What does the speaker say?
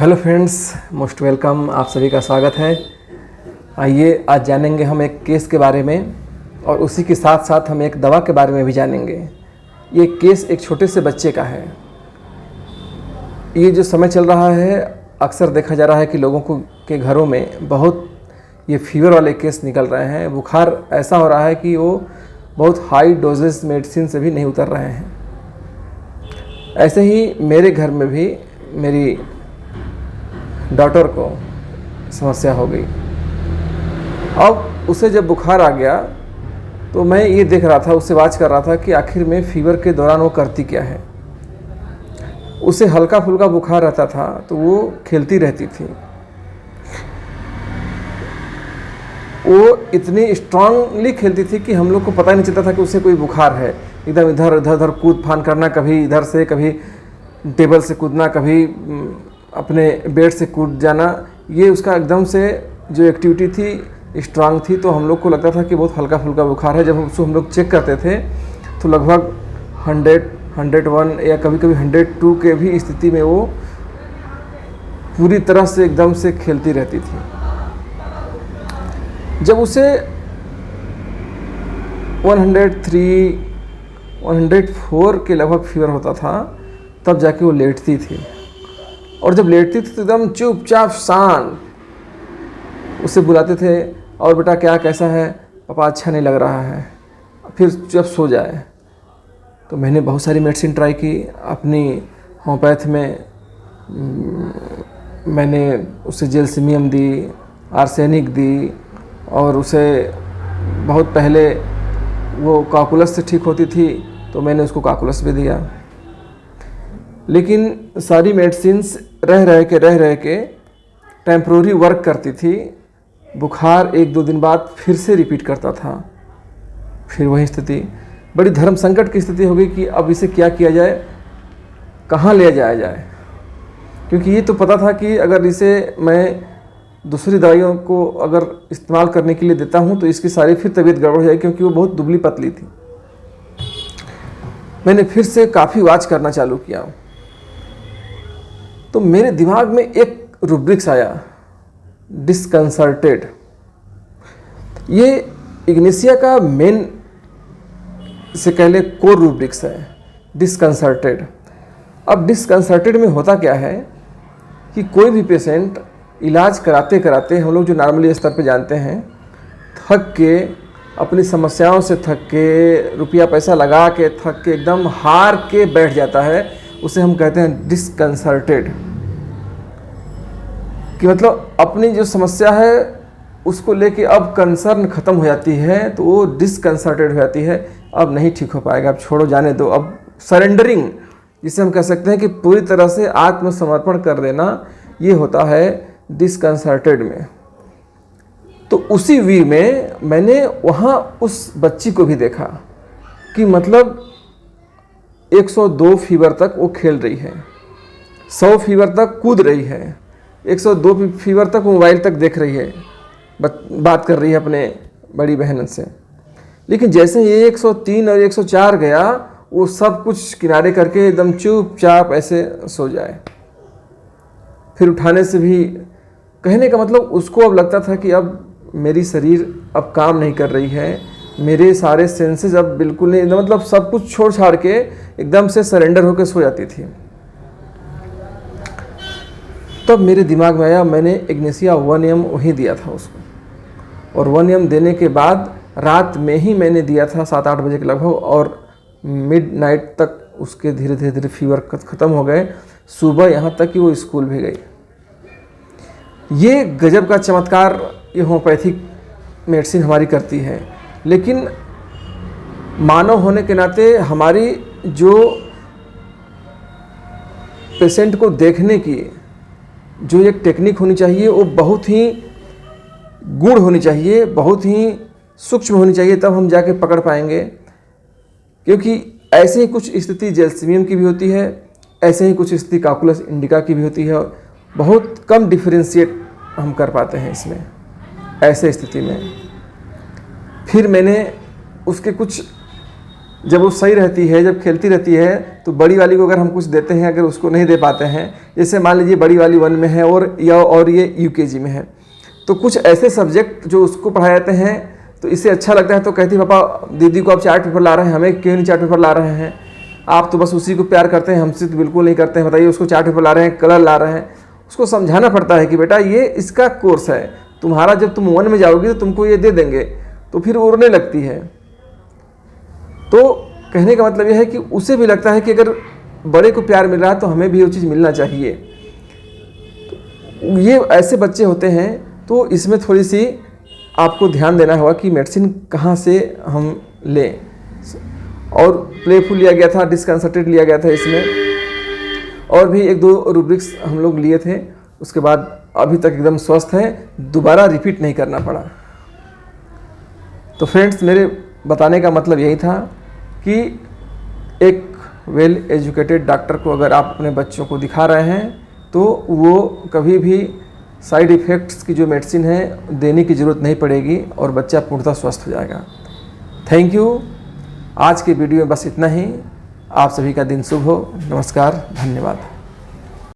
Hello friends, most welcome. आप सभी का स्वागत है। आइए आज जानेंगे हम एक केस के बारे में और उसी के साथ साथ हम एक दवा के बारे में भी जानेंगे। ये केस एक छोटे से बच्चे का है। ये जो समय चल रहा है, अक्सर देखा जा रहा है कि लोगों को के घरों में बहुत ये फीवर वाले केस निकल रहे हैं। बुखार ऐसा हो रहा है कि वो बहुत हाई डोजेस मेडिसिन से भी नहीं उतर रहे हैं। ऐसे ही मेरे घर में भी मेरी डॉटर को समस्या हो गई। अब उसे जब बुखार आ गया तो मैं ये देख रहा था, उससे बात कर रहा था कि आखिर में फीवर के दौरान वो करती क्या है। उसे हल्का फुल्का बुखार रहता था तो वो खेलती रहती थी। वो इतनी स्ट्रांगली खेलती थी कि हम लोग को पता ही नहीं चलता था कि उसे कोई बुखार है। एकदम इधर इधर उधर कूद फान करना, कभी इधर से कभी टेबल से कूदना, कभी अपने बेड से कूद जाना, ये उसका एकदम से जो एक्टिविटी थी स्ट्रांग थी। तो हम लोग को लगता था कि बहुत हल्का फुल्का बुखार है। जब उसको हम लोग चेक करते थे तो लगभग 100, 101 या कभी कभी 102 के भी स्थिति में वो पूरी तरह से एकदम से खेलती रहती थी। जब उसे 103, 104 के लगभग फीवर होता था तब जाके वो लेटती थी। और जब लेटती थी तो एकदम चुपचाप शांत। उसे बुलाते थे, और बेटा क्या कैसा है, पापा अच्छा नहीं लग रहा है, फिर जब सो जाए। तो मैंने बहुत सारी मेडिसिन ट्राई की अपनी होम्योपैथ में। मैंने उसे जेलसिमियम दी, आर्सेनिक दी, और उसे बहुत पहले वो काकुलस से ठीक होती थी तो मैंने उसको काकुलस भी दिया। लेकिन सारी मेडिसिन्स रह रह के टेम्प्रोरी वर्क करती थी। बुखार 1-2 दिन बाद फिर से रिपीट करता था। फिर वही स्थिति, बड़ी धर्म संकट की स्थिति हो गई कि अब इसे क्या किया जाए, कहाँ ले जाया जाए। क्योंकि ये तो पता था कि अगर इसे मैं दूसरी दवाइयों को अगर इस्तेमाल करने के लिए देता हूँ तो इसकी सारी फिर तबीयत गड़बड़ हो जाएगी, क्योंकि वो बहुत दुबली पतली थी। मैंने फिर से काफ़ी वॉच करना चालू किया तो मेरे दिमाग में एक रूब्रिक्स आया, डिस्कंसर्टेड। ये इग्निशिया का मेन से कह ले कोर रूब्रिक्स है, डिस्कंसर्टेड। अब डिस्कंसर्टेड में होता क्या है कि कोई भी पेशेंट इलाज कराते कराते, हम लोग जो नॉर्मली स्तर पे जानते हैं, थक के, अपनी समस्याओं से थक के, रुपया पैसा लगा के थक के, एकदम हार के बैठ जाता है। उसे हम कहते हैं डिस्कंसर्टेड। कि मतलब अपनी जो समस्या है उसको लेके अब कंसर्न ख़त्म हो जाती है तो वो डिस्कंसर्टेड हो जाती है। अब नहीं ठीक हो पाएगा, अब छोड़ो, जाने दो। अब सरेंडरिंग, जिसे हम कह सकते हैं कि पूरी तरह से आत्मसमर्पण कर देना, ये होता है डिस्कंसर्टेड में। तो उसी वी में मैंने वहाँ उस बच्ची को भी देखा कि मतलब 102 फीवर तक वो खेल रही है, 100 फीवर तक कूद रही है, 102 फीवर तक मोबाइल तक देख रही है, बात कर रही है अपने बड़ी बहन से। लेकिन जैसे ये 103 और 104 गया, वो सब कुछ किनारे करके एकदम चुपचाप ऐसे सो जाए। फिर उठाने से भी, कहने का मतलब उसको अब लगता था कि अब मेरी शरीर अब काम नहीं कर रही है, मेरे सारे सेंसेस अब बिल्कुल नहीं, मतलब सब कुछ छोड़ छाड़ के एकदम से सरेंडर होकर सो जाती थी। तब मेरे दिमाग में आया, मैंने इग्निशिया 1M वहीं दिया था उसको। और 1M देने के बाद रात में ही मैंने दिया था 7-8 बजे के लगभग, और मिडनाइट तक उसके धीरे धीरे फीवर ख़त्म हो गए। सुबह यहाँ तक कि वो स्कूल भी गई। ये गजब का चमत्कार ये होम्योपैथिक मेडिसिन हमारी करती है। लेकिन मानव होने के नाते हमारी जो पेशेंट को देखने की जो एक टेक्निक होनी चाहिए, वो बहुत ही गूढ़ होनी चाहिए, बहुत ही सूक्ष्म होनी चाहिए, तब हम जाके पकड़ पाएंगे। क्योंकि ऐसे ही कुछ स्थिति जेलसिमियम की भी होती है, ऐसे ही कुछ स्थिति काकुलस इंडिका की भी होती है। बहुत कम डिफरेंशिएट हम कर पाते हैं इसमें, ऐसे स्थिति में। फिर मैंने उसके कुछ जब वो सही रहती है, जब खेलती रहती है, तो बड़ी वाली को अगर हम कुछ देते हैं, अगर उसको नहीं दे पाते हैं, जैसे मान लीजिए बड़ी वाली 1 में है और ये यूकेजी में है, तो कुछ ऐसे सब्जेक्ट जो उसको पढ़ाए जाते हैं तो इसे अच्छा लगता है, तो कहती है पापा दीदी को आप चार्ट पेपर ला रहे हैं, हमें क्यों नहीं चार्ट पेपर ला रहे हैं, आप तो बस उसी को प्यार करते हैं, हमसे तो बिल्कुल नहीं करते हैं, बताइए उसको चार्ट पेपर ला रहे हैं, कलर ला रहे हैं। उसको समझाना पड़ता है कि बेटा ये इसका कोर्स है, तुम्हारा जब तुम 1 में जाओगी तो तुमको ये दे देंगे, तो फिर उड़ने लगती है। तो कहने का मतलब यह है कि उसे भी लगता है कि अगर बड़े को प्यार मिल रहा है तो हमें भी वो चीज़ मिलना चाहिए। तो ये ऐसे बच्चे होते हैं, तो इसमें थोड़ी सी आपको ध्यान देना होगा कि मेडिसिन कहाँ से हम लें। और प्लेफुल लिया गया था, डिस्कंसर्टेड लिया गया था इसमें, और भी 1-2 रूब्रिक्स हम लोग लिए थे, उसके बाद अभी तक एकदम स्वस्थ है, दोबारा रिपीट नहीं करना पड़ा। तो फ्रेंड्स, मेरे बताने का मतलब यही था कि एक वेल एजुकेटेड डॉक्टर को अगर आप अपने बच्चों को दिखा रहे हैं तो वो कभी भी साइड इफ़ेक्ट्स की जो मेडिसिन है देने की ज़रूरत नहीं पड़ेगी और बच्चा पूर्णतः स्वस्थ हो जाएगा। Thank you. आज के वीडियो में बस इतना ही। आप सभी का दिन शुभ हो। नमस्कार, धन्यवाद।